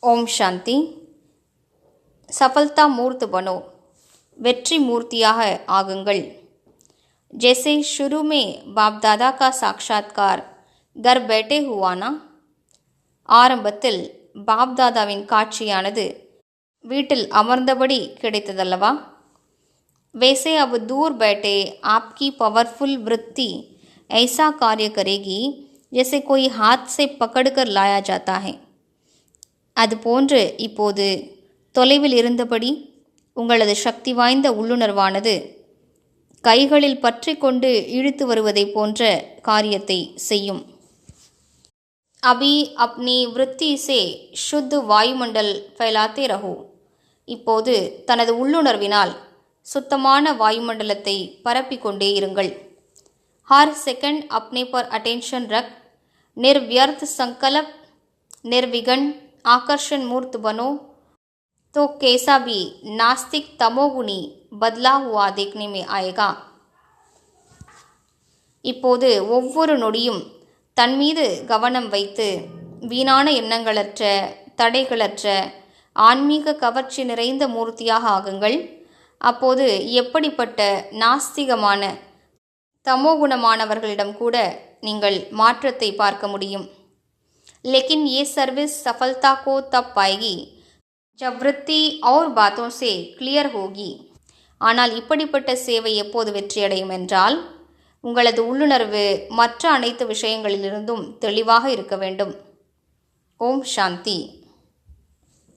ओम शांति। सफलता मूर्त बनो, वेट्री मूर्तियाह आगुंगल। जैसे शुरू में बाप दादा का साक्षात्कार घर बैठे हुआ ना, ஆரம்பத்தில் பாப்தாதாவின் காட்சியானது வீட்டில் அமர்ந்தபடி கிடைத்ததல்லவா? वैसे अब दूर बैठे आपकी पावरफुल वृत्ति ऐसा कार्य करेगी जैसे कोई हाथ से पकड़कर लाया जाता है. அதுபோன்று இப்போது தொலைவில் இருந்தபடி உங்களது சக்தி வாய்ந்த உள்ளுணர்வானது கைகளில் பற்றி கொண்டு இழுத்து வருவதை போன்ற காரியத்தை செய்யும். अभी अपनी वृत्ति से शुद्ध वायुमंडल फैलाते रहो. இப்போது தனது உள்ளுணர்வினால் சுத்தமான வாயுமண்டலத்தை பரப்பிக்கொண்டே இருங்கள். हर सेकंड अपने पर अटेंशन रख, निर्व्यर्थ संकल्प, निर्विघ्न आकर्षण मूर्त बनो तो कैसा भी नास्तिक तमोगुणी बदला हुआ देखने में आएगा. இப்போது ஒவ்வொரு நொடியும் தன்மீது கவனம் வைத்து வீணான எண்ணங்களற்ற தடைகளற்ற ஆன்மீக கவர்ச்சி நிறைந்த மூர்த்தியாக ஆகுங்கள். அப்போது எப்படிப்பட்ட நாஸ்திகமான தமோகுணமானவர்களிடம் கூட நீங்கள் மாற்றத்தை பார்க்க முடியும். लेकिन ये सर्विस सफलता को तब पाएगी जब वृत्ति और बातों से क्लियर होगी. ஆனால் இப்படிப்பட்ட சேவை எப்போது வெற்றியடையும் என்றால் உங்களது உள்ளுணர்வு மற்ற அனைத்து விஷயங்களிலிருந்தும் தெளிவாக இருக்க வேண்டும். ஓம் சாந்தி.